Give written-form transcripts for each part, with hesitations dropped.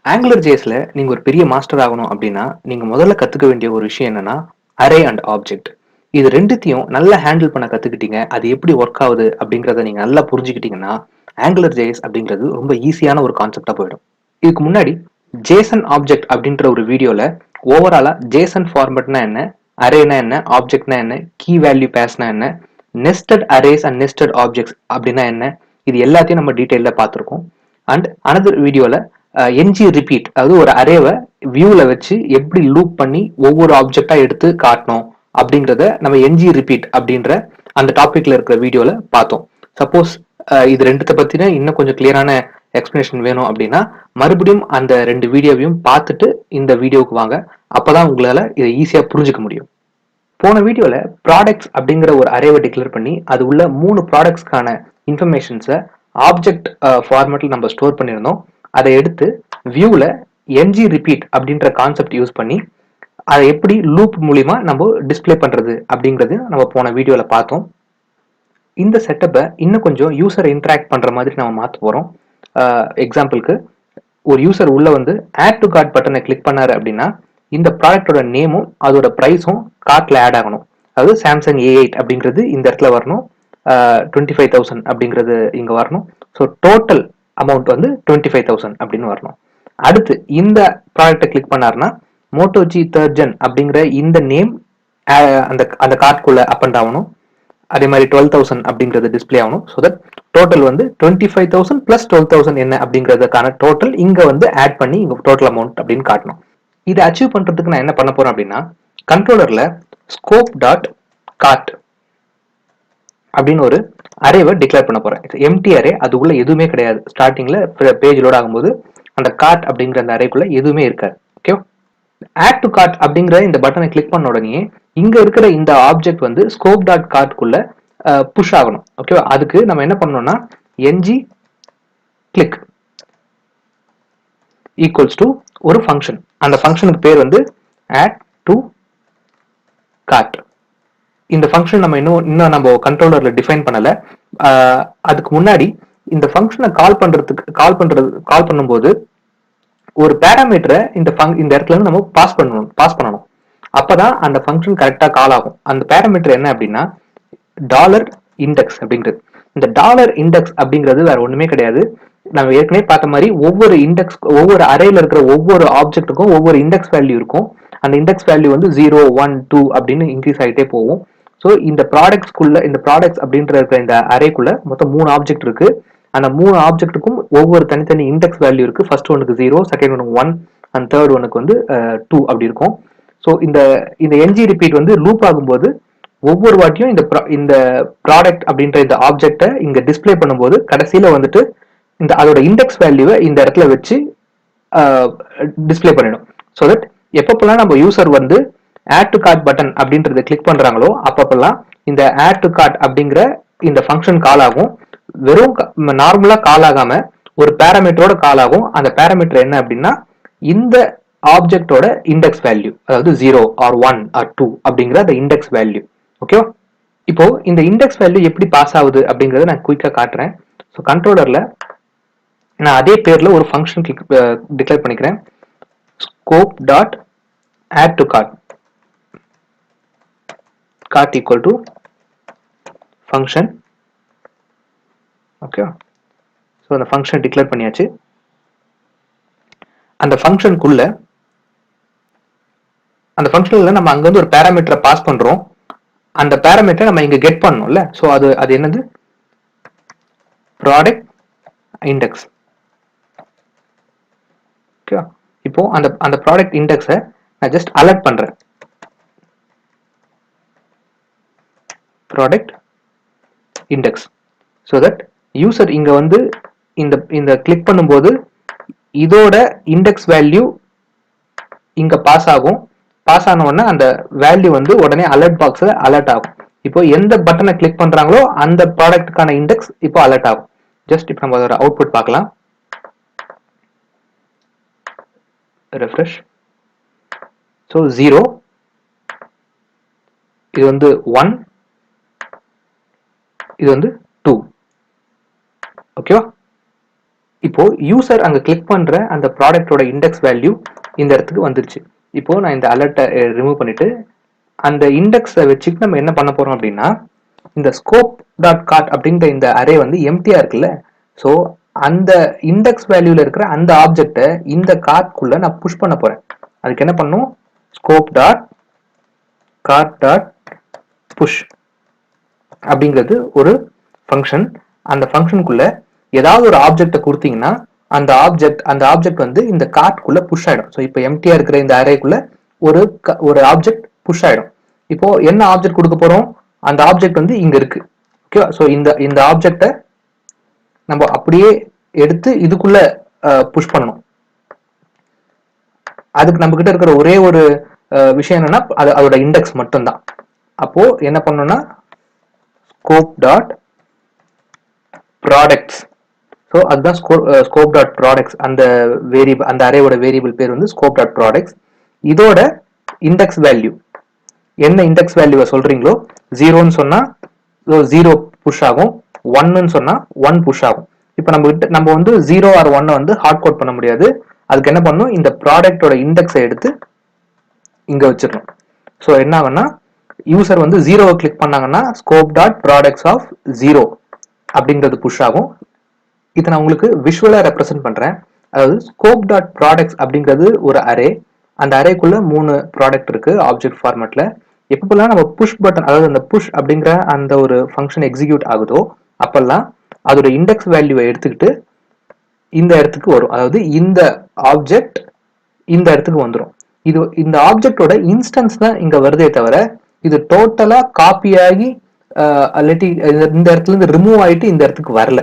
AngularJSல நீங்க ஒரு பெரிய மாஸ்டர் ஆகணும் அப்படின்னா, நீங்க முதல்ல கத்துக்க வேண்டிய ஒரு விஷயம் என்னன்னா, அரே அண்ட் ஆப்ஜெக்ட். இது 2த்தையும் நல்லா ஹேண்டில் பண்ண கத்துக்கிட்டீங்க. அது எப்படி ஒர்க் ஆகுது அப்படிங்கிறத நீங்க நல்லா புரிஞ்சுக்கிட்டீங்கன்னா, AngularJS அப்படிங்கிறது ரொம்ப ஈஸியான ஒரு கான்செப்ட்டா போயிடும். இதுக்கு முன்னாடி ஜேசன் ஆப்ஜெக்ட் அப்படின்ற ஒரு வீடியோல ஓவராலா ஜேசன் ஃபார்மட்னா என்ன, அரேனா என்ன, ஆப்ஜெக்ட்னா என்ன, கீ வேல்யூ பேர்ஸ்னா என்ன, nested arrays and nested objects அப்படின்னா என்ன, இது எல்லாத்தையும் நம்ம டீடைல்ல பார்த்திருக்கோம். அண்ட் அனதர் வீடியோல என்ஜி ரிப்பீட், அதாவது ஒரு அரேவை வியூல வச்சு எப்படி லூப் பண்ணி ஒவ்வொரு ஆப்ஜெக்டா எடுத்து காட்டணும் அப்படிங்கிறத நம்ம என்ஜி ரிப்பீட் அப்படின்ற அந்த டாபிக்ல இருக்கிற வீடியோல பார்த்தோம். சப்போஸ் இது ரெண்டுத்தை பத்தின இன்னும் கொஞ்சம் கிளியரான எக்ஸ்பிளனேஷன் வேணும் அப்படின்னா மறுபடியும் அந்த 2 வீடியோவையும் பார்த்துட்டு இந்த வீடியோவுக்கு வாங்க. அப்பதான் உங்களால இதை ஈஸியா புரிஞ்சுக்க முடியும். போன வீடியோல ப்ராடக்ட்ஸ் அப்படிங்கிற ஒரு அரேவை டிக்ளேர் பண்ணி அது உள்ள 3 ப்ராடக்ட்ஸ்க்கான இன்ஃபர்மேஷன்ஸை ஆப்ஜெக்ட் ஃபார்மேட்ல நம்ம ஸ்டோர் பண்ணியிருந்தோம். அதை எடுத்து வியூல என்ஜி ரிப்பீட் அப்படின்ற கான்செப்ட் யூஸ் பண்ணி அதை எப்படி லூப் மூலியமா நம்ம டிஸ்பிளே பண்றது அப்படிங்கிறது நம்ம போன வீடியோல பார்த்தோம். இந்த செட்டப்பை இன்னும் கொஞ்சம் யூசர் இன்டராக்ட் பண்ற மாதிரி நம்ம மாற்ற போறோம். எக்ஸாம்பிளுக்கு ஒரு யூசர் உள்ள வந்து ஆட் டு கார்ட் பட்டனை கிளிக் பண்ணாரு அப்படின்னா இந்த ப்ராடக்டோட நேமும் அதோட ப்ரைஸும் கார்ட்ல ஆட் ஆகணும். அதாவது சாம்சங் A8 அப்படிங்கிறது இந்த இடத்துல வரணும், 25,000 அப்படிங்கிறது இங்க வரணும். ஸோ டோட்டல் அமௌண்ட் வந்து 25,000 அப்படின்னு வரணும். அடுத்து இந்த ப்ராடக்டை கிளிக் பண்ணாருன்னா மோட்டோ ஜி தேர்ட் ஜென் அப்படிங்கிற இந்த நேம் அந்த அந்த கார்ட்குள்ள அப் அண்ட் ஆகணும். அதே மாதிரி 12,000 அப்படிங்கிறது டிஸ்பிளே ஆகணும். ஸோ தட் டோட்டல் வந்து 25,000 பிளஸ் 12,000 என்ன அப்படிங்கிறதுக்கான டோட்டல் இங்க வந்து ஆட் பண்ணி இங்க டோட்டல் அமௌண்ட் அப்படின்னு காட்டணும். இதை அச்சீவ் பண்றதுக்கு நான் என்ன பண்ண போறேன் அப்படின்னா, கண்ட்ரோலர்ல ஸ்கோப் டாட் கார்ட் அப்படின்னு ஒரு அரேவை டிக்ளேர் பண்ண போறேன். எம்டி அரே, அதுக்குள்ள எதுவுமே கிடையாது. ஸ்டார்டிங்ல பேஜ் லோட் ஆகும்போது அந்த கார்ட் அப்படிங்கிற அந்த அரேக்குள்ள எதுவுமே இருக்காது. ஓகே, ஆட் டு கார்ட் அப்படிங்கிற இந்த பட்டனை கிளிக் பண்ண உடனே இங்க இருக்கிற இந்த ஆப்ஜெக்ட் வந்து ஸ்கோப் டாட் கார்ட்குள்ள புஷ் ஆகணும். ஓகே, அதுக்கு நம்ம என்ன பண்ணணும்னா என்ஜி கிளிக் ஈக்குவல்ஸ் டு ஒரு ஃபங்க்ஷன். அந்த ஃபங்க்ஷனுக்கு பேர் வந்து ஆட் டு கார்ட். இந்த ஃபங்க்ஷன் நம்ம இன்னும் நம்ம கண்ட்ரோலர்ல டிஃபைன் பண்ணல. அதுக்கு முன்னாடி இந்த ஃபங்க்ஷனை கால் பண்ணும்போது ஒரு பேராமீட்டரை இந்த இடத்துல இருந்து நம்ம பாஸ் பண்ணணும். அப்பதான் அந்த ஃபங்க்ஷன் கரெக்டா கால் ஆகும். அந்த பேராமீட்டர் என்ன அப்படின்னா டாலர் இண்டெக்ஸ் அப்படிங்கிறது. இந்த டாலர் இண்டெக்ஸ் அப்படிங்கிறது வேற ஒண்ணுமே கிடையாது. நம்ம ஏற்கனவே பார்த்த மாதிரி ஒவ்வொரு அரேல இருக்கிற ஒவ்வொரு ஆப்ஜெக்ட்டுக்கும் ஒவ்வொரு இண்டெக்ஸ் வேல்யூ இருக்கும். அந்த இண்டெக்ஸ் வேல்யூ வந்து 0, 1, 2 அப்படின்னு இன்க்ரீஸ் ஆகிட்டே போகும். ஸோ இந்த ப்ராடக்ட்ஸ் அப்படின்ற இந்த அரேக்குள்ள மொத்தம் 3 ஆப்ஜெக்ட் இருக்கு. அந்த 3 ஆப்ஜெக்ட்டுக்கும் ஒவ்வொரு தனித்தனி இண்டெக்ஸ் வேல்யூ இருக்கு. ஃபர்ஸ்ட் ஒனுக்கு 0, செகண்ட் ஒனுக்கு 1 அண்ட் தேர்ட் ஒனுக்கு வந்து 2 அப்படி இருக்கும். ஸோ இந்த என்ஜி ரிப்பீட் வந்து லூப் ஆகும்போது ஒவ்வொரு வாட்டியும் இந்த ப்ராடக்ட் அப்படின்ற இந்த ஆப்ஜெக்டை இங்க டிஸ்பிளே பண்ணும்போது கடைசியில வந்துட்டு அதோட இண்டெக்ஸ் வேல்யூவை இந்த இடத்துல வச்சு டிஸ்பிளே பண்ணிடும். ஸோ தட் எப்பப்பெல்லாம் நம்ம யூசர் வந்து ஆட் டு கார்ட் பட்டன் அப்படின்றத கிளிக் பண்றாங்களோ அப்பப்பெல்லாம் இந்த ஆட் டு கார்ட் அப்படிங்கிற இந்த ஃபங்க்ஷன் கால் ஆகும். வெறும் நார்மலா கால் ஆகாம ஒரு பேராமீட்டரோட கால் ஆகும். அந்த பேராமீட்டர் என்ன அப்படின்னா இந்த ஆப்ஜெக்டோட இண்டெக்ஸ் வேல்யூ, அதாவது 0 ஆர் 1 ஆர் 2 அப்படிங்கிற அந்த இண்டெக்ஸ் வேல்யூ. ஓகே, இப்போ இந்த இண்டெக்ஸ் வேல்யூ எப்படி பாஸ் ஆகுது அப்படிங்கறத நான் குயிக்கா காட்டுறேன். ஸோ கண்ட்ரோலர்ல நான் அதே பேர்ல ஒரு ஃபங்க்ஷன் டிக்ளேர் பண்ணிக்கிறேன். Scope dot add to cart equal to function. Okay, so அந்த ஃபங்க்ஷன் டிக்ளேர் பண்ணியாச்சு. அந்த ஃபங்க்ஷனுக்குள்ள அந்த ஃபங்க்ஷன்ல நம்ம அங்க வந்து ஒரு பேராமீட்டரை பாஸ் பண்றோம். அந்த பேராமீட்டரை நம்ம இங்க கெட் பண்ணணும்ல. ஸோ அது என்னது ப்ராடக்ட் இண்டெக்ஸ். ஓகே, இப்போ அந்த ப்ராடக்ட் இண்டெக்ஸை நான் ஜஸ்ட் அலர்ட் பண்றேன். Product index. So that user இங்க வந்து இந்த கிளிக் பண்ணும்போது இதோட இண்டெக்ஸ் வேல்யூ இங்க பாஸ் ஆகும். பாஸ் ஆன உடனே அந்த வேல்யூ வந்து உடனே அலர்ட் பாக்ஸ்ல அலர்ட் ஆகும். இப்போ எந்த பட்டனை கிளிக் பண்றாங்களோ அந்த ப்ராடக்ட்டுக்கான இண்டெக்ஸ் இப்போ அலர்ட் ஆகும். ஜஸ்ட் இப்போ நம்ம அதோட அவுட்புட் பார்க்கலாம். ரெஃப்ரெஷ். ஸோ 0, இது வந்து 1, இது வந்து 2. ஓகேவா? இப்போ யூசர் அங்க கிளிக் பண்ற அந்த ப்ராடக்டோட இண்டெக்ஸ் வேல்யூ இந்த இடத்துக்கு வந்துருச்சு. இப்போ நான் இந்த அலர்ட்டை ரிமூவ் பண்ணிட்டு அந்த இண்டெக்ஸை வச்சுட்டு நம்ம என்ன பண்ண போறோம் அப்படின்னா, இந்த ஸ்கோப் டாட் கார்ட் அப்படின்ற இந்த அரே வந்து எம்டியா இருக்குல்ல, ஸோ அந்த இண்டெக்ஸ் வேல்யூல இருக்கிற அந்த ஆப்ஜெக்டை இந்த கார்ட்குள்ள நான் புஷ் பண்ண போறேன். அதுக்கு என்ன பண்ணும், scope dot cart dot push அப்படிங்கிறது ஒரு ஃபங்க்ஷன். அந்த ஃபங்க்ஷனுக்குள்ள ஏதாவது ஒரு ஆப்ஜெக்டை கொடுத்தீங்கன்னா அந்த ஆப்ஜெக்ட் வந்து இந்த கார்ட்குள்ள புஷ் ஆயிடும். ஸோ இப்போ எம்டியா இருக்கிற இந்த அரேக்குள்ள ஒரு ஆப்ஜெக்ட் புஷ் ஆயிடும். இப்போ என்ன ஆப்ஜெக்ட் கொடுக்க போறோம், அந்த ஆப்ஜெக்ட் வந்து இங்க இருக்கு. ஓகேவா? ஸோ இந்த ஆப்ஜெக்டை நம்ம அப்படியே எடுத்து இதுக்குள்ள புஷ் பண்ணணும். அதுக்கு நம்ம கிட்ட இருக்கிற ஒரே ஒரு விஷயம் என்னன்னா அதோட இண்டெக்ஸ் மட்டும்தான். அப்போ என்ன பண்ணணும்னா ஸ்கோப் டாட் ப்ராடக்ட்ஸ். ஸோ அதுதான் ஸ்கோப் டாட் ப்ராடக்ட்ஸ். அந்த வேரியபிள், அந்த அரேவோட வேரியபிள் பேர் வந்து ஸ்கோப் டாட் ப்ராடக்ட்ஸ். இதோட இண்டெக்ஸ் வேல்யூ என்ன இண்டெக்ஸ் வேல்யூவை சொல்றீங்களோ, 0ன்னு சொன்னா 0 புஷ் ஆகும், 1ன்னு சொன்னா 1 புஷ் ஆகும். இப்போ நம்ம வந்து 0 ஆர் 1 வந்து ஹார்ட் கோட் பண்ண முடியாது. அதுக்கு என்ன பண்ணும், இந்த ப்ராடக்டோட இண்டெக்ஸை எடுத்து இங்க வச்சிடணும். ஸோ என்ன ஆகும்னா, யூசர் வந்து 0வை கிளிக் பண்ணாங்கன்னா ஸ்கோப் டாட் ப்ராடக்ட்ஸ் ஆஃப் 0 அப்படிங்கிறது புஷ் ஆகும். இதை நான் உங்களுக்கு விஷுவலா ரெப்ரசென்ட் பண்றேன். அதாவது ஸ்கோப் டாட் ப்ராடக்ட்ஸ் அப்படிங்கிறது ஒரு அரே. அந்த அரேக்குள்ள 3 ப்ராடக்ட் இருக்கு ஆப்ஜெக்ட் ஃபார்மேட்ல. எப்பப்பெல்லாம் நம்ம புஷ் பட்டன், அதாவது அந்த புஷ் அப்படிங்கிற அந்த ஒரு ஃபங்க்ஷன் எக்ஸிக்யூட் ஆகுதோ அப்பெல்லாம் அதோட இண்டெக்ஸ் வேல்யூவை எடுத்துக்கிட்டு இந்த இடத்துக்கு வரும். அதாவது இந்த ஆப்ஜெக்ட் இந்த இடத்துக்கு வந்துடும். இந்த ஆப்ஜெக்டோட இன்ஸ்டன்ஸ் தான் இங்க வருதே தவிர இது டோட்டலா காப்பி ஆகி அல்லாட்டி இந்த இடத்துல இருந்து ரிமூவ் ஆயிட்டு இந்த இடத்துக்கு வரல.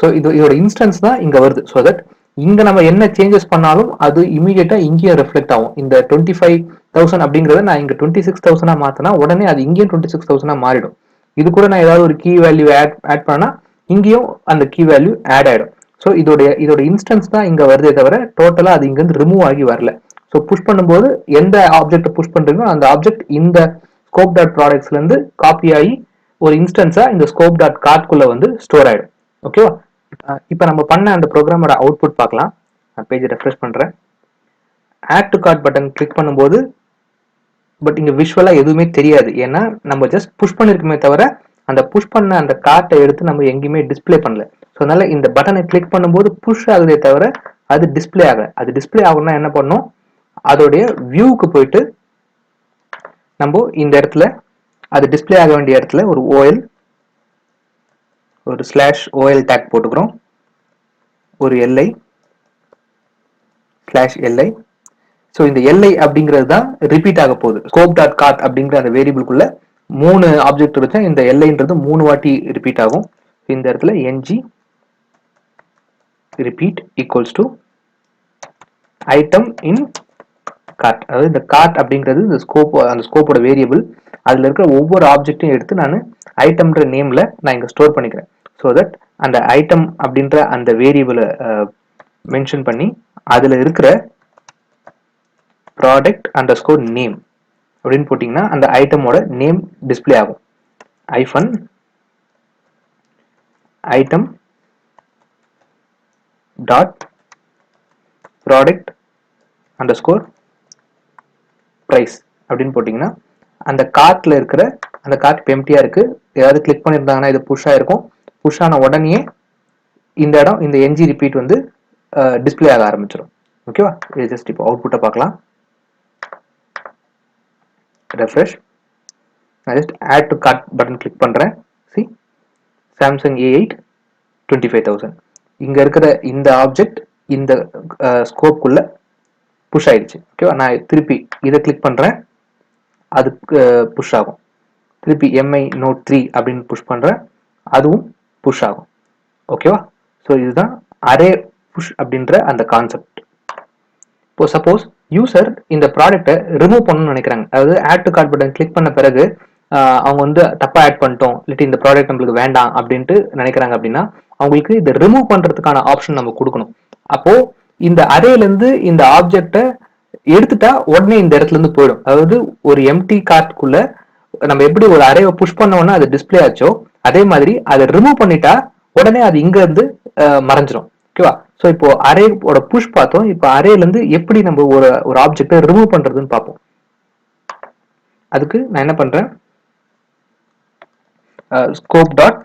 ஸோ இதோட இன்ஸ்டன்ஸ் தான் இங்க வருது. ஸோ தட் இங்க நம்ம என்ன சேஞ்சஸ் பண்ணாலும் அது இமீடியட்டா இங்கேயும் ரெஃப்ளெக்ட் ஆகும். இந்த 25,000 அப்படிங்கறத நான் இங்க 26,000 மாத்தினா உடனே அது இங்கேயும் 26,000 மாறிடும். இது கூட நான் ஏதாவது ஒரு கீ வேல்யூ ஆட் பண்ணா இங்கேயும் அந்த கீ வேல்யூ ஆட் ஆயிடும். ஸோ இதோட இன்ஸ்டன்ஸ் தான் இங்க வருதே தவிர டோட்டலா அது இங்க இருந்து ரிமூவ் ஆகி வரல. ஸோ புஷ் பண்ணும்போது எந்த ஆப்ஜெக்ட் புஷ் பண்றீங்களோ அந்த ஆப்ஜெக்ட் இந்த ஸ்கோப் டாட் ப்ராடக்ட்ஸ்ல இருந்து காப்பி ஆகி ஒரு இன்ஸ்டன்ஸா இந்த ஸ்கோப் டாட் கார்ட்குள்ள வந்து ஸ்டோர் ஆயிடும். ஓகேவா? இப்போ நம்ம பண்ண அந்த ப்ரோக்ராமோட அவுட்புட் பார்க்கலாம். நான் பேஜ் ரெஃப்ரெஷ் பண்றேன். Add to cart button click பண்ணும்போது பட் இங்க விஷுவலா எதுவுமே தெரியாது. ஏன்னா நம்ம ஜஸ்ட் புஷ் பண்ணிருக்கோமே தவிர அந்த புஷ் பண்ண அந்த கார்ட்டை எடுத்து நம்ம எங்கேயுமே டிஸ்பிளே பண்ணல. ஸோ அதனால இந்த பட்டனை கிளிக் பண்ணும்போது புஷ் ஆகுதே தவிர அது டிஸ்பிளே ஆகல. அது டிஸ்பிளே ஆகணும்னா என்ன பண்ணும், அதோடைய வியூக்கு போயிட்டு நம்ம இந்த இடத்துல அது டிஸ்பிளே ஆக வேண்டிய இடத்துல ஒரு /OL டேக் போட்டுக்கிறோம். ஒரு LI /LI. ஸோ இந்த LI அப்படிங்கிறது தான் ரிப்பீட் ஆக போகுது. ஸ்கோப் டாட் கார்ட் அப்படிங்கிற அந்த வேரியபிள்குள்ள 3 ஆப்ஜெக்ட் வச்சா இந்த LIன்றது 3 வாட்டி ரிப்பீட் ஆகும். இந்த இடத்துல ng repeat equals to item in cart. அதாவது இந்த கார்ட் அப்படிங்கிறது இந்த ஸ்கோப்போட வேரியபிள். அதுல இருக்கிற ஒவ்வொரு ஆப்ஜெக்டையும் எடுத்து நான் ஐட்டம்ன்ற நேம்ல நான் இங்க ஸ்டோர் பண்ணிக்கிறேன். ஸோ தட் அந்த ஐட்டம் அப்படின்ற அந்த வேரியபிளை மென்ஷன் பண்ணி அதுல இருக்கிற ப்ராடக்ட் அண்டர் ஸ்கோர் நேம் அப்படின்னு போட்டிங்கன்னா அந்த ஐட்டமோட நேம் டிஸ்பிளே ஆகும். Hyphen item dot product underscore price அப்படின்னு போட்டிங்கன்னா அந்த கார்ட்ல இருக்கிற அந்த கார்ட் இப்போ எம்டியா இருக்கு. ஏதாவது கிளிக் பண்ணியிருந்தாங்கன்னா இது புஷ் ஆயிருக்கும். புஷ் ஆன உடனே இந்த இடம் இந்த என்ஜி ரிப்பீட் வந்து டிஸ்பிளே ஆக ஆரம்பிச்சிடும். ஓகேவா? இது ஜஸ்ட் இப்போ அவுட்புட்டை பார்க்கலாம். ரெஃப்ரெஷ். நான் just add to cart button click பண்றேன். See Samsung A8 25,000. இங்க இருக்கிற இந்த ஆப்ஜெக்ட் இந்த ஸ்கோப்புக்குள்ள புஷ் ஆயிடுச்சு. ஓகேவா? நான் திருப்பி இதை கிளிக் பண்றேன், அதுக்கு புஷ் ஆகும். திருப்பி MI Note 3 அப்படின்னு புஷ் பண்றேன், அதுவும் புஷ் ஆகும். ஓகேவா? ஸோ இதுதான் அரே புஷ் அப்படின்ற அந்த கான்செப்ட். இப்போ சப்போஸ் யூசர் இந்த ப்ராடக்ட்டை ரிமூவ் பண்ணணும்னு நினைக்கிறாங்க. அதாவது add to cart button click பண்ண பிறகு அவங்க வந்து தப்பா ஆட் பண்ணிட்டோம், இல்லாட்டி இந்த ப்ராடக்ட் நம்மளுக்கு வேண்டாம் அப்படின்ட்டு நினைக்கிறாங்க அப்படின்னா அவங்களுக்கு இதை ரிமூவ் பண்றதுக்கான ஆப்ஷன் நம்ம கொடுக்கணும். அப்போ இந்த அரேல இருந்து இந்த ஆப்ஜெக்டை எடுத்துட்டா உடனே இந்த இடத்துல இருந்து போயிடும். அதாவது ஒரு எம்டி கார்ட்குள்ள நம்ம எப்படி ஒரு அரேவை புஷ் பண்ணோம்னா அது டிஸ்பிளே ஆச்சோ அதே மாதிரி அதை ரிமூவ் பண்ணிட்டா உடனே அது இங்க இருந்து மறைஞ்சிரும். ஓகேவா? ஸோ இப்போ அரேயோட புஷ் பார்த்தோம். இப்போ அரேல இருந்து எப்படி நம்ம ஒரு ஆப்ஜெக்டை ரிமூவ் பண்றதுன்னு பார்ப்போம். அதுக்கு நான் என்ன பண்றேன், ஸ்கோப் டாட்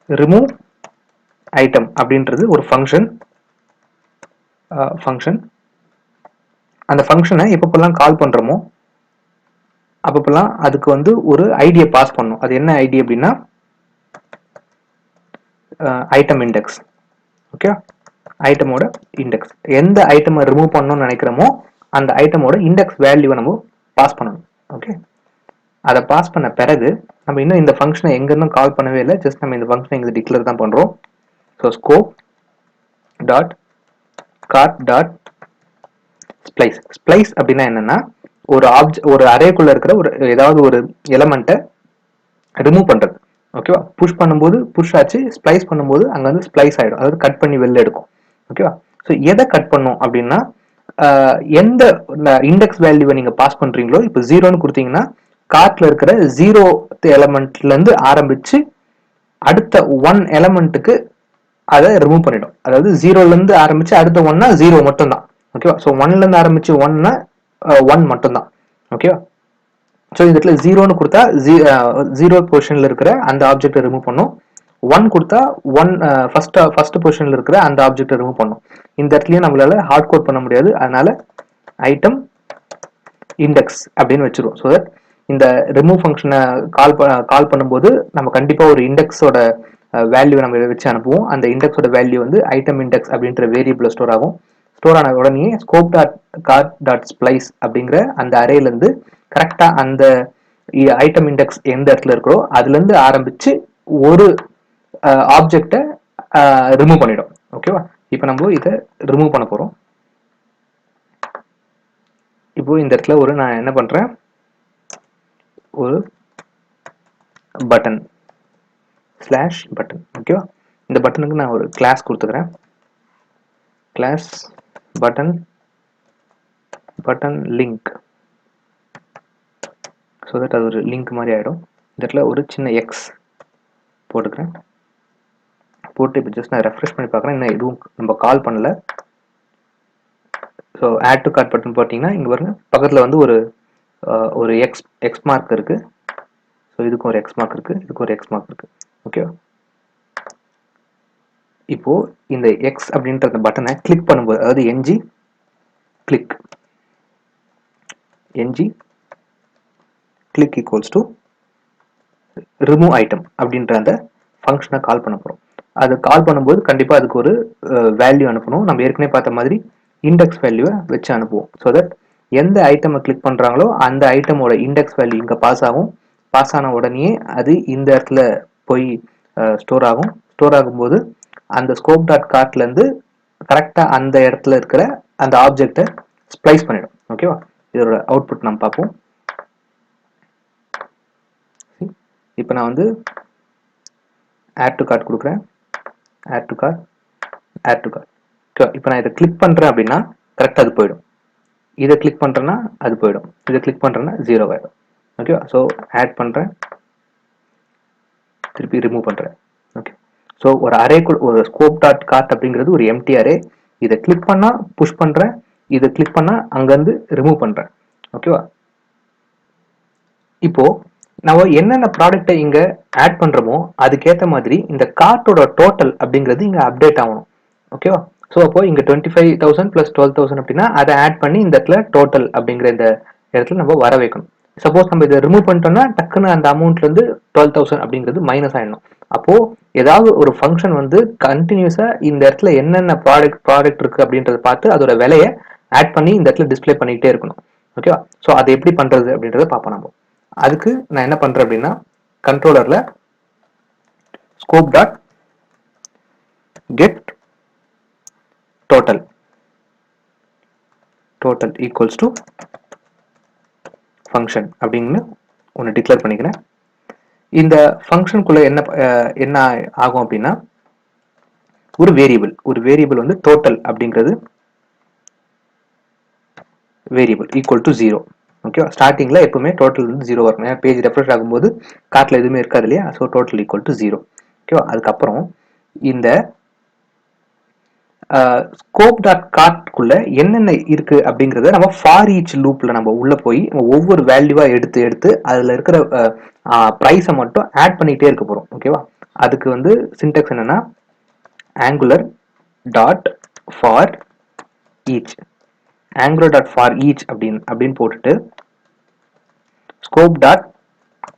ரிமூவ் ஐட்டம் அப்படின்றது ஒரு ஃபங்க்ஷன். அந்த ஃபங்க்ஷனை எப்பப்பெல்லாம் கால் பண்றோமோ அப்பப்பெல்லாம் அதுக்கு வந்து ஒரு ஐடியை பாஸ் பண்ணணும். அது என்ன ஐடி அப்படின்னா ஐட்டம் இண்டெக்ஸ். ஓகே, ஐட்டமோட இண்டெக்ஸ். எந்த ஐட்டமை ரிமூவ் பண்ணணும்னு நினைக்கிறோமோ அந்த ஐட்டமோட இண்டெக்ஸ் வேல்யூவை நம்ம பாஸ் பண்ணணும். ஓகே, அதை பாஸ் பண்ண பிறகு நம்ம இன்னும் இந்த ஃபங்க்ஷனை எங்கேருந்தும் கால் பண்ணவே இல்லை, ஜஸ்ட் நம்ம இந்த ஃபங்க்ஷனை இங்கே டிக்ளேர் தான் பண்ணுறோம். So scope dot cart dot splice. Splice அப்படின்னா என்னன்னா ஒரு அரேக்குள்ள இருக்கிற ஏதாவது ஒரு எலமெண்ட்டை ரிமூவ் பண்றது. ஓகேவா, புஷ் பண்ணும்போது புஷ் ஆச்சு, ஸ்ப்ளைஸ் பண்ணும்போது அங்க வந்து ஸ்ப்ளைஸ் ஆயிடும், அதாவது கட் பண்ணி வெளில எடுக்கும். ஓகேவா, ஸோ எதை கட் பண்ணும் அப்படின்னா எந்த இண்டெக்ஸ் வேல்யூவை நீங்க பாஸ் பண்றீங்களோ, இப்போ 0ன்னு கொடுத்தீங்கன்னா கார்ட்ல இருக்கிற 0 எலமெண்ட்ல இருந்து ஆரம்பிச்சு அடுத்த 1 எலமெண்ட்டுக்கு அதை ரிமூவ் பண்ணிடும். அதாவது 0ல இருந்து ஆரம்பிச்சு அடுத்த 1னா 0 மட்டும் தான். ஓகேவா, ஸோ 1ல இருந்து ஆரம்பிச்சு 1னா 1 மட்டும் தான். ஓகேவா, ஸோ இந்த இடத்துல 0ன்னு கொடுத்தா 0 பொசிஷன்ல இருக்கிற அந்த ஆப்ஜெக்டை ரிமூவ் பண்ணும். 1 கொடுத்தா ஃபர்ஸ்ட் பொசிஷன்ல இருக்கிற அந்த ஆப்ஜெக்டை ரிமூவ் பண்ணும். இந்த இடத்துலயும் நம்மளால ஹார்ட் கோட் பண்ண முடியாது, அதனால ஐட்டம் இண்டெக்ஸ் அப்படின்னு வச்சிருவோம். ஸோ தட் இந்த ரிமூவ் ஃபங்க்ஷனை கால் பண்ணும்போது நம்ம கண்டிப்பா ஒரு இண்டெக்ஸோட வேல்யூ நம்ம வச்சு அனுப்புவோம். அந்த இண்டெக்ஸோட வேல்யூ வந்து ஐட்டம் இண்டெக்ஸ் அப்படின்ற வேரியபிள் ஸ்டோர் ஆகும். ஸ்டோர் ஆன உடனே scope dot cart dot splice அப்படிங்கிற அந்த அரேல இருந்து கரெக்டா அந்த ஐட்டம் இண்டெக்ஸ் எந்த இடத்துல இருக்கோ அதுல இருந்து ஆரம்பிச்சு ஒரு ஆப்ஜெக்டை ரிமூவ் பண்ணிடும். ஓகேவா, இப்போ நம்ம இதை ரிமூவ் பண்ண போறோம். இப்போ இந்த இடத்துல நான் என்ன பண்றேன், ஒரு பட்டன் ஸ்லாஷ் பட்டன். ஓகேவா, இந்த பட்டனுக்கு நான் ஒரு கிளாஸ் கொடுத்துக்கிறேன். Class button link. So that அது ஒரு லிங்க் மாதிரி ஆகிடும். இந்த இடத்துல ஒரு சின்ன எக்ஸ் போட்டுக்கிறேன். போட்டு இப்போ ஜஸ்ட் நான் ரெஃப்ரெஷ் பண்ணி பார்க்குறேன், இன்னும் எதுவும் நம்ம கால் பண்ணல. So add to cart button போட்டிங்கன்னா இங்கே பாருங்க பக்கத்தில் வந்து ஒரு எக்ஸ் மார்க் இருக்குது. ஸோ இதுக்கும் ஒரு எக்ஸ் மார்க் இருக்குது, இதுக்கும் ஒரு எக்ஸ் மார்க் இருக்குது. ஓகேவா, இப்போது இந்த எக்ஸ் அப்படின்ற அந்த பட்டனை கிளிக் பண்ணும்போது, அதாவது NG click equals to remove item அப்படின்ற அந்த ஃபங்க்ஷனை கால் பண்ண போகிறோம். அது கால் பண்ணும்போது கண்டிப்பாக அதுக்கு ஒரு வேல்யூ அனுப்பணும். நம்ம ஏற்கனவே பார்த்த மாதிரி இண்டெக்ஸ் வேல்யூவை வச்சு அனுப்புவோம். ஸோ தட் எந்த ஐட்டமை கிளிக் பண்ணுறாங்களோ அந்த ஐட்டமோட இண்டெக்ஸ் வேல்யூ இங்கே பாஸ் ஆகும். பாஸ் ஆன உடனே அது இந்த இடத்துல போய் ஸ்டோர் ஆகும். ஸ்டோர் ஆகும்போது அந்த ஸ்கோப் டாட் கார்ட்லேருந்து கரெக்டாக அந்த இடத்துல இருக்கிற அந்த ஆப்ஜெக்டை ஸ்ப்ளைஸ் பண்ணிடும். ஓகேவா, இதோட அவுட்புட் நம்ம பார்ப்போம். இப்போ நான் வந்து ஆட் டு கார்ட் கொடுக்குறேன். Add to cart. ஓகே, இப்போ நான் இதை கிளிக் பண்ணுறேன் அப்படின்னா கரெக்டாக அது போயிடும். இதை கிளிக் பண்ணுறேன்னா அது போயிடும். இதை கிளிக் பண்ணுறேன்னா 0 ஆகிடும். ஓகேவா, ஸோ ஆட் பண்ணுறேன், திருப்பி ரிமூவ் பண்ணுறேன். ஓகே, ஸோ ஒரு ஸ்கோப் டாட் கார்ட் அப்படிங்கிறது ஒரு எம்டி அரே. இதை கிளிக் பண்ணால் புஷ் பண்ணுறேன், இதை கிளிக் பண்ணால் அங்கேருந்து ரிமூவ் பண்ணுறேன். ஓகேவா, இப்போது நம்ம என்னென்ன ப்ராடக்டை இங்கே ஆட் பண்ணுறோமோ அதுக்கேற்ற மாதிரி இந்த கார்ட்டோட டோட்டல் அப்படிங்கிறது இங்கே அப்டேட் ஆகணும். ஓகேவா, ஸோ அப்போ இங்கே 25,000 + 12,000 அப்படின்னா அதை ஆட் பண்ணி இந்த இடத்துல டோட்டல் அப்படிங்கிற இந்த இடத்துல நம்ம வர வைக்கணும். சப்போஸ் நம்ம இதை ரிமூவ் பண்ணிட்டோம்னா டக்குன்னு அந்த அமௌண்ட்லேருந்து 12,000 அப்படிங்கிறது மைனஸ் ஆகிடணும். அப்போது ஏதாவது ஒரு ஃபங்க்ஷன் வந்து கண்டினியூஸாக இந்த இடத்துல என்னென்ன ப்ராடக்ட் இருக்குது அப்படின்றத பார்த்து அதோட விலையை ஆட் பண்ணி இந்த இடத்துல டிஸ்பிளே பண்ணிக்கிட்டே இருக்கணும். ஓகேவா, ஸோ அதை எப்படி பண்ணுறது அப்படின்றத பார்ப்போம் நம்ம. அதுக்கு நான் என்ன பண்றேன் அப்படின்னா கண்ட்ரோலர்ல scope dot get total equals to function அப்படின்னு ஒன்று டிக்ளேர் பண்ணிக்கிறேன். இந்த ஃபங்க்ஷனுக்குள்ள என்ன ஆகும் அப்படின்னா ஒரு வேரியபிள் வந்து டோட்டல் அப்படிங்கிறது வேரியபிள் ஈக்குவல் டு 0. ஓகேவா, ஸ்டார்டிங்ல எப்பவுமே டோட்டல் வந்து 0 வரும். பேஜ் ரெஃப்ரெஷ் ஆகும்போது கார்ட்ல எதுவுமே இருக்காது இல்லையா, ஸோ டோட்டல் ஈக்குவல் டு 0. ஓகேவா, அதுக்கப்புறம் இந்த ஸ்கோப் டாட் கார்ட்குள்ள என்னென்ன இருக்கு அப்படிங்கறத நம்ம ஃபார் ஈச் லூப்ல நம்ம உள்ள போய் ஒவ்வொரு வேல்யூவா எடுத்து எடுத்து அதுல இருக்கிற பிரைஸை மட்டும் ஆட் பண்ணிட்டே இருக்க போறோம். ஓகேவா? அதுக்கு வந்து சின்டெக்ஸ் என்னன்னா angular dot for each, angular dot for each அப்படின்னு போட்டுட்டு ஸ்கோப் டாட்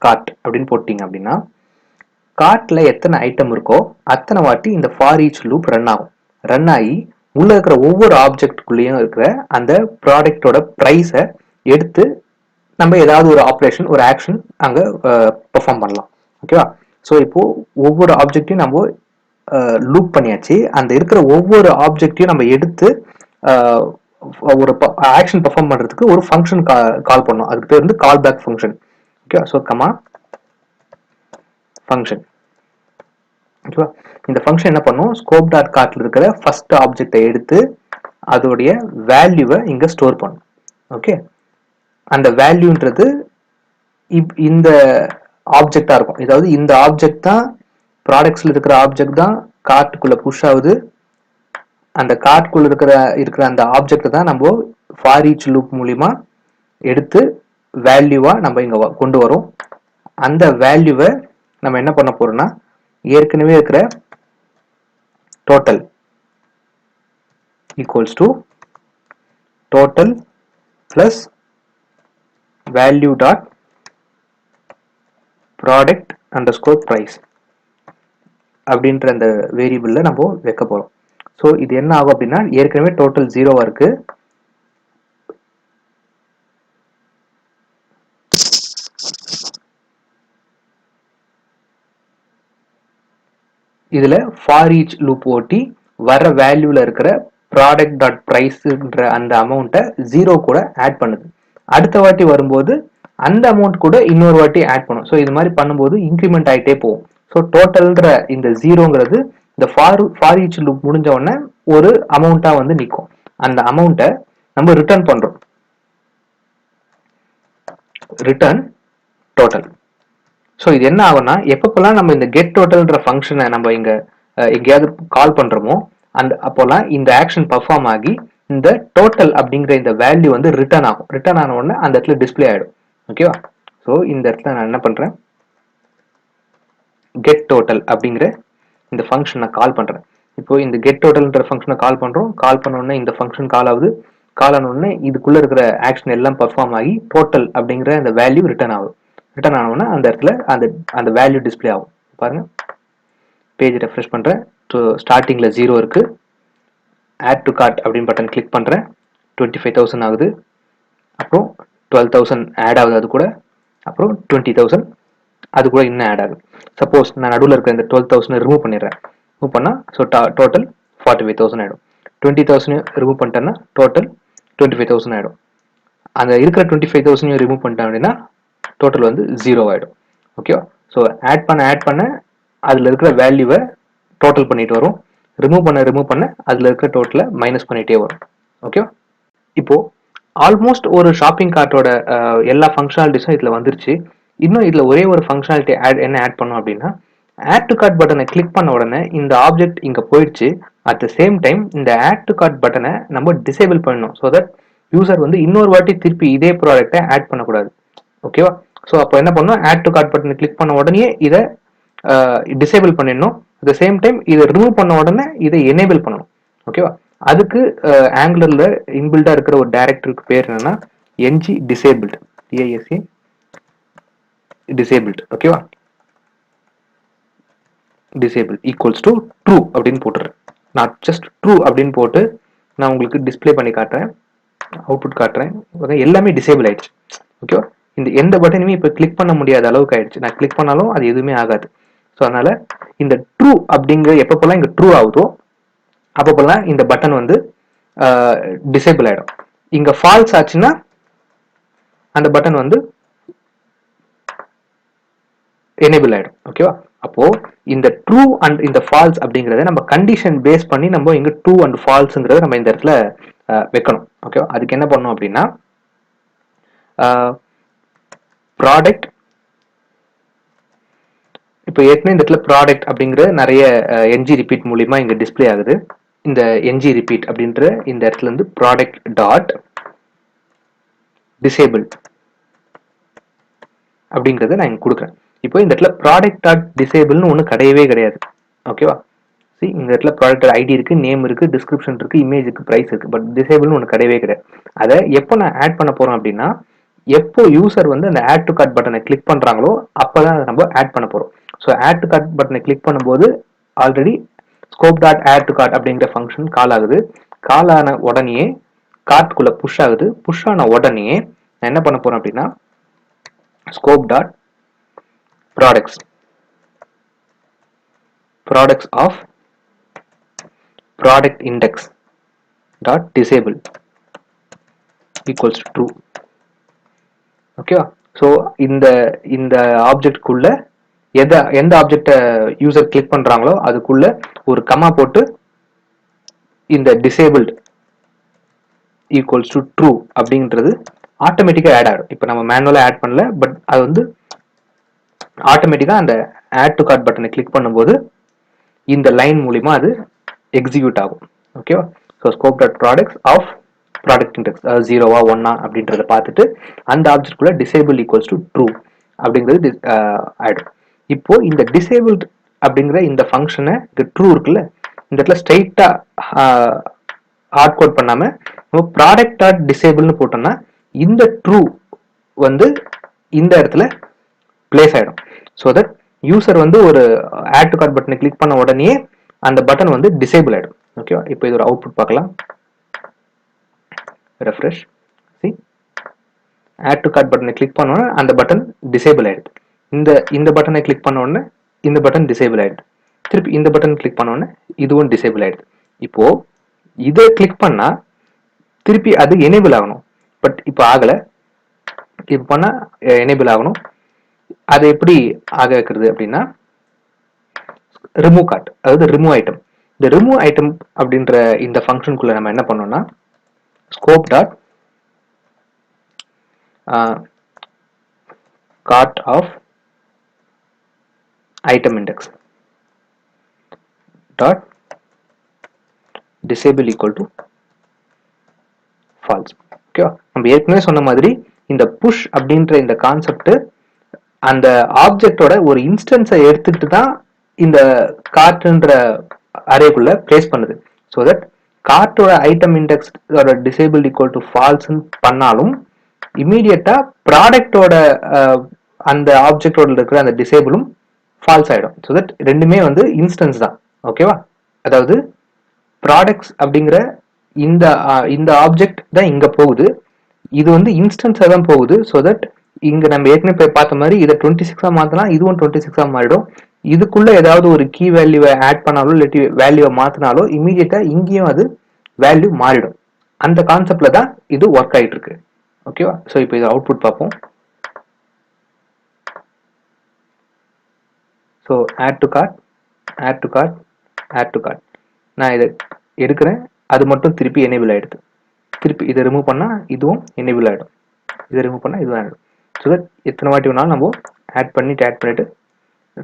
கார்ட் அப்படின்னு போட்டீங்க அப்படின்னா கார்ட்ல எத்தனை ஐட்டம் இருக்கோ அத்தனை வாட்டி இந்த ஃபார் ஈச் லூப் ரன் ஆகும். ரன் ஆகி உள்ள இருக்கிற ஒவ்வொரு ஆப்ஜெக்ட்குள்ளேயும் இருக்கிற அந்த ப்ராடக்டோட ப்ரைஸை எடுத்து நம்ம ஏதாவது ஒரு ஆப்ரேஷன் ஒரு ஆக்ஷன் அங்கே பெர்ஃபார்ம் பண்ணலாம். ஓகேவா? ஸோ இப்போ ஒவ்வொரு ஆப்ஜெக்டையும் நம்ம லூப் பண்ணியாச்சு. அந்த இருக்கிற ஒவ்வொரு ஆப்ஜெக்டையும் நம்ம எடுத்து ஒரு ஆக்ஷன் பெர்ஃபார்ம் பண்றதுக்கு ஒரு ஃபங்க்ஷன் கால் பண்ணோம். அதுக்கு பேர் வந்து கால் பேக் ஃபங்க்ஷன். ஓகேவா? So comma function. ஓகேவா? இந்த ஃபங்க்ஷன் என்ன பண்ணும், ஸ்கோப் டாட் கார்ட்ல இருக்கிற ஃபர்ஸ்ட் ஆப்ஜெக்டை எடுத்து அதோடைய வேல்யூவை இங்க ஸ்டோர் பண்ணும். ஓகே, அந்த வேல்யூன்றது இந்த ஆப்ஜெக்டா இருக்கும். அதாவது இந்த ஆப்ஜெக்ட் தான் ப்ராடக்ட்ஸ்ல இருக்கிற ஆப்ஜெக்ட் தான் கார்ட்டுக்குள்ள புஷ் ஆகுது. அந்த கார்ட்டுக்குள்ள இருக்கிற அந்த ஆப்ஜெக்ட் தான் நம்ம ஃபார் ஈச் லூப் மூலியமா எடுத்து வேல்யூவா நம்ம இங்க கொண்டு வரோம். அந்த வேல்யூவை நம்ம என்ன பண்ண போறோம்னா ஏற்கனவே இருக்கிற total equals to total plus value dot product underscore price அப்படின்ற அந்த வேரியபிள்ல நம்ம வைக்க போறோம். ஸோ இது என்ன ஆகும் அப்படின்னா ஏற்கனவே டோட்டல் 0வா இருக்கு. இதுல ஃபார் ஈச் லூப் ஓட்டி வர வேல்யூல இருக்கிற ப்ராடக்ட் டாட் பிரைஸ்ன்ற அந்த அமௌண்ட்டை 0 கூட ஆட் பண்ணுது. அடுத்த வாட்டி வரும்போது அந்த அமௌண்ட் கூட இன்னொரு வாட்டி ஆட் பண்ணும். ஸோ இது மாதிரி பண்ணும்போது இன்க்ரிமெண்ட் ஆகிட்டே போகும். ஸோ டோட்டல்ன்ற இந்த 0ங்கிறது இந்த ஃபார் ஈச் லூப் முடிஞ்ச உடனே ஒரு அமௌண்ட்டா வந்து நிற்கும். அந்த அமௌண்ட்டை நம்ம ரிட்டர்ன் பண்றோம். Return total. ஸோ இது என்ன ஆகும்னா எப்பப்பெல்லாம் நம்ம இந்த கெட் டோட்டல்ன்ற ஃபங்க்ஷனை நம்ம இங்க எங்கேயாவது கால் பண்றோமோ அப்போல்லாம் இந்த ஆக்ஷன் பர்ஃபார்ம் ஆகி இந்த டோட்டல் அப்படிங்கிற இந்த வேல்யூ வந்து ரிட்டர்ன் ஆகும். ரிட்டர்ன் ஆன உடனே அந்த இடத்துல டிஸ்பிளே ஆயிடும். ஓகேவா? ஸோ இந்த இடத்துல நான் என்ன பண்றேன், கெட் டோட்டல் அப்படிங்கிற இந்த ஃபங்க்ஷனை கால் பண்றேன். இப்போ இந்த கெட் டோட்டல்ன்ற ஃபங்க்ஷனை கால் பண்றோம். கால் பண்ண உடனே இந்த ஃபங்க்ஷன் கால் ஆகுது. கால் ஆன உடனே இதுக்குள்ள இருக்கிற ஆக்ஷன் எல்லாம் பர்ஃபார்ம் ஆகி டோட்டல் அப்படிங்கிற அந்த வேல்யூ ரிட்டர்ன் ஆகும். ரிட்டர்ன் ஆனோன்னா அந்த இடத்துல அந்த வேல்யூ டிஸ்பிளே ஆகும். பாருங்க, பேஜ் ரெஃப்ரெஷ் பண்றேன். ஸ்டார்டிங்ல 0 இருக்கு. ஆட் டு கார்ட் அப்படின்னு பட்டன் கிளிக் பண்றேன். 25,000 ஆகுது. அப்புறம் 12,000 ஆட் ஆகுது. அது கூட அப்புறம் 20,000 அது கூட இன்னும் ஆட் ஆகுது. சப்போஸ் நான் நடுவில் இருக்கிற இந்த 12,000 ரிமூவ் பண்ணிடுறேன். ரிமூவ் பண்ணா ஸோ டோட்டல் 45,000 ஆயிடும். 20,000 ரிமூவ் பண்ணிட்டேன்னா டோட்டல் 25,000 ஆயிடும். அந்த இருக்கிற 25,000 ரிமூவ் பண்ணிட்டேன் அப்படின்னா டோட்டல் வந்து 0 ஆயிடும். ஓகேவா? ஸோ ஆட் பண்ண அதுல இருக்கிற வேல்யூவை டோட்டல் பண்ணிட்டு வரும். ரிமூவ் பண்ண அதுல இருக்கிற டோட்டலை மைனஸ் பண்ணிட்டே வரும். ஓகேவா? இப்போ ஆல்மோஸ்ட் ஒரு ஷாப்பிங் கார்ட்டோட எல்லா ஃபங்க்ஷனாலிட்டிஸும் இதுல வந்துருச்சு. இன்னும் இதுல ஒரே ஒரு ஃபங்க்ஷனாலிட்டி என்ன ஆட் பண்ணோம் அப்படின்னா ஆட் டு கார்ட் பட்டனை கிளிக் பண்ண உடனே இந்த ஆப்ஜெக்ட் இங்க போயிடுச்சு. அட் த சேம் டைம் இந்த ஆட் டு கார்ட் பட்டனை நம்ம டிசேபிள் பண்ணணும். ஸோ தட் யூசர் வந்து இன்னொரு வாட்டி திருப்பி இதே ப்ராடக்டை ஆட் பண்ணக்கூடாது. ஓகேவா? ஸோ அப்போ என்ன பண்ணணும், ஆட் டு கார்ட் பட்டனை கிளிக் பண்ண உடனே இதை டிசேபிள் பண்ணிடணும். அட் த சேம் டைம் இதை ரிமூவ் பண்ண உடனே இதை எனேபிள் பண்ணணும். ஓகேவா? அதுக்கு ஆங்குலர்ல இன்பில்டா இருக்கிற ஒரு டைரக்டருக்கு பேர் என்னன்னா ng disabled, DISA disabled. ஓகேவா? டிசேபிள் ஈக்குவல்ஸ் டு ட்ரூ அப்படின்னு போட்டுறேன். நான் ஜஸ்ட் ட்ரூ அப்படின்னு போட்டு நான் உங்களுக்கு டிஸ்பிளே பண்ணி காட்டுறேன், அவுட்புட் காட்டுறேன். எல்லாமே டிசேபிள் ஆயிடுச்சு. ஓகேவா? இந்த எந்த பட்டனுமே இப்போ கிளிக் பண்ண முடியாத அளவுக்கு ஆயிடுச்சு. நான் கிளிக் பண்ணாலும் அது எதுவுமே ஆகாது. ஸோ அதனால இந்த ட்ரூ அப்படிங்கிற எப்பப்பெல்லாம் இங்க ட்ரூ ஆகுதோ அப்பப்பெல்லாம் இந்த பட்டன் வந்து டிசேபிள் ஆயிடும். இங்க ஃபால்ஸ் ஆச்சுன்னா அந்த பட்டன் வந்து எனேபிள் ஆயிடும். ஓகேவா? அப்போ இந்த ட்ரூ அண்ட் இந்த ஃபால்ஸ் அப்படிங்கறத நம்ம கண்டிஷன் பேஸ் பண்ணி நம்ம இங்க ட்ரூ அண்ட் ஃபால்ஸ்ங்கிறத நம்ம இந்த இடத்துல வைக்கணும். ஓகேவா? அதுக்கு என்ன பண்ணணும் அப்படின்னா ப்ராடக்ட், இப்போ ஏற்கனவே இந்த இடத்துல ப்ராடக்ட் அப்படிங்கிற நிறைய என்ஜி ரிப்பீட் மூலியமா இங்க டிஸ்பிளே ஆகுது. இந்த ng repeat அப்படின்ற இந்த இடத்துல இருந்து ப்ராடக்ட் டாட் டிசேபிள் அப்படிங்கறத நான் இங்க கொடுக்குறேன். இப்போ இந்த இடத்துல ப்ராடக்ட் டாட் டிசேபிள்னு ஒன்று கிடையவே கிடையாது. ஓகேவா? இந்த இடத்துல ப்ராடக்ட் ஐடி இருக்கு, நேம் இருக்கு, டிஸ்கிரிப்ஷன் இருக்கு, இமேஜ் இருக்கு, பிரைஸ் இருக்கு. பட் டிசேபிள்னு ஒன்று கிடையவே கிடையாது. அதை எப்போ நான் ஆட் பண்ண போறோம் அப்படின்னா, எப்போ யூசர் வந்து அந்த ஆட் டு கார்ட் பட்டனை கிளிக் பண்றாங்களோ அப்பதான் அதை நம்ம ஆட் பண்ண போறோம். ஸோ ஆட் டு கார்ட் பட்டனை கிளிக் பண்ணும்போது already scope dot add to cart அப்படிங்கிற ஃபங்க்ஷன் கால் ஆகுது. கால் ஆன உடனே கார்ட்குள்ள புஷ் ஆகுது. புஷ் ஆன உடனே நான் என்ன பண்ண போறேன் அப்படின்னா, scope dot products of product index dot disable equals to true. ஓகேவா? ஸோ இந்த ஆப்ஜெக்ட்குள்ள எந்த ஆப்ஜெக்டை யூசர் கிளிக் பண்றாங்களோ அதுக்குள்ள ஒரு கமா போட்டு இந்த டிசேபிள்ட் ஈக்குவல்ஸ் டு ட்ரூ அப்படின்றது ஆட்டோமேட்டிக்கா ஆட் ஆகிடும். இப்போ நம்ம மேனுவலா ஆட் பண்ணல, பட் அது வந்து ஆட்டோமேட்டிக்கா அந்த ஆட் டு கார்ட் பட்டனை கிளிக் பண்ணும்போது இந்த லைன் மூலியமா அது எக்ஸிக்யூட் ஆகும். ஓகேவா? So scope dot products of product index 0வா 1 அப்படின்றத பார்த்துட்டு அந்த ஆப்ஜெக்ட்குள்ள டிசேபிள் ஈக்குவல்ஸ் டு ட்ரூ அப்படிங்கிறது ஆயிடும். இப்போ இந்த டிசேபிள் அப்படிங்கிற இந்த ஃபங்க்ஷனை ட்ரூ இருக்குல்ல, இந்த இடத்துல ஸ்ட்ரைட்டா ஹார்ட் கோட் பண்ணாம ப்ராடக்ட் டாட் டிசேபிள்னு போட்டோம்னா இந்த ட்ரூ வந்து இந்த இடத்துல பிளேஸ் ஆயிடும். ஸோ தட் யூசர் வந்து ஒரு ஆட் டு கார்ட் பட்டனை கிளிக் பண்ண உடனே அந்த பட்டன் வந்து டிசேபிள் ஆயிடும். ஓகேவா? இப்போ இது ஒரு அவுட்புட் பார்க்கலாம். ரெஃப்ரெஷ். ஆட் டு கார்ட் பட்டனை கிளிக் பண்ண உடனே அந்த பட்டன் டிசேபிள் ஆயிடுது. இந்த பட்டனை கிளிக் பண்ண உடனே இந்த பட்டன் டிசேபிள் ஆயிடுது. திருப்பி இந்த பட்டன் கிளிக் பண்ண உடனே இதுவும் டிசேபிள் ஆயிடுது. இப்போ இதை கிளிக் பண்ணா திருப்பி அது எனேபிள் ஆகணும். பட் இப்போ ஆகல. இப்போ பண்ணா எனேபிள் ஆகணும். அதை எப்படி ஆக வைக்கிறது அப்படின்னா, ரிமூவ் கார்ட், அதாவது ரிமூவ் ஐட்டம். இந்த ரிமூவ் ஐட்டம் அப்படின்ற இந்த ஃபங்க்ஷனுக்குள்ள நம்ம என்ன பண்ணோம்னா, scope dot cart of item index dot disable equal to false. ஓகேவா? நம்ம ஏற்கனவே சொன்ன மாதிரி இந்த புஷ் அப்படின்ற இந்த கான்செப்ட் அந்த ஆப்ஜெக்டோட ஒரு இன்ஸ்டன்ஸை எடுத்துக்கிட்டு தான் இந்த கார்ட்ன்ற அரேக்குள்ள பிளேஸ் பண்ணுது. ஸோ தட் கார்ட்டோட item index disable equal to false பண்ணாலும் இமீடியட்டா ப்ராடக்டோட அந்த ஆப்ஜெக்டோட இருக்கிற அந்த டிசேபிளும் ஃபால்ஸ் ஆயிடும். ஸோ தட் ரெண்டுமே வந்து இன்ஸ்டன்ஸ் தான். ஓகேவா? அதாவது ப்ராடக்ட்ஸ் அப்படிங்கிற இந்த ஆப்ஜெக்ட் தான் இங்க போகுது, இது வந்து இன்ஸ்டன்ஸா தான் போகுது. ஸோ தட் இங்க நம்ம ஏற்கனவே பார்த்த மாதிரி இதை 26 மாத்தினா இதுவும் 26 மாறிடும். இதுக்குள்ள ஏதாவது ஒரு கீ வேல்யூவை ஆட் பண்ணாலோ இல்லாட்டி வேல்யூவை மாத்தினாலோ இமீடியட்டா இங்கேயும் அது வேல்யூ மாறிடும். அந்த கான்செப்ட்ல தான் இது ஒர்க் ஆயிட்டு இருக்கு. ஓகேவா? ஸோ இப்போ இது அவுட்புட் பார்ப்போம். So add to cart, add to cart, add to cart. நான் இதை எடுக்கிறேன், அது மட்டும் திருப்பி எனேபிள் ஆயிடுது. திருப்பி இதை ரிமூவ் பண்ணா இதுவும் எனேபிள் ஆயிடும், இதை ரிமூவ் பண்ணா இதுவும் ஆயிடும். ஸோ தட் எத்தனை வாட்டி வேணாலும் நம்ம ஆட் பண்ணிட்டு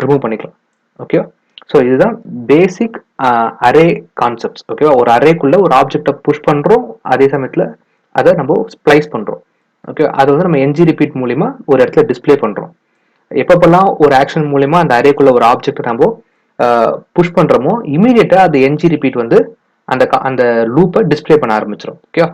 ரிமூவ் பண்ணிக்கலாம். ஓகேவா? ஸோ இதுதான் பேசிக் அரே கான்செப்ட்ஸ். ஓகேவா? ஒரு அரேக்குள்ள ஒரு ஆப்ஜெக்டை புஷ் பண்றோம், அதே சமயத்தில் அதை நம்ம ஸ்ப்ளைஸ் பண்றோம். ஓகே, அது வந்து நம்ம என்ஜி ரிப்பீட் மூலியமா ஒரு இடத்துல டிஸ்பிளே பண்றோம். எப்பப்பெல்லாம் ஒரு ஆக்ஷன் மூலியமா அந்த அரேக்குள்ள ஒரு ஆப்ஜெக்ட் நம்ம புஷ் பண்றோமோ இமீடியட்டா அந்த என்ஜி ரிப்பீட் வந்து அந்த லூப்பை டிஸ்பிளே பண்ண ஆரம்பிச்சிடும். ஓகே.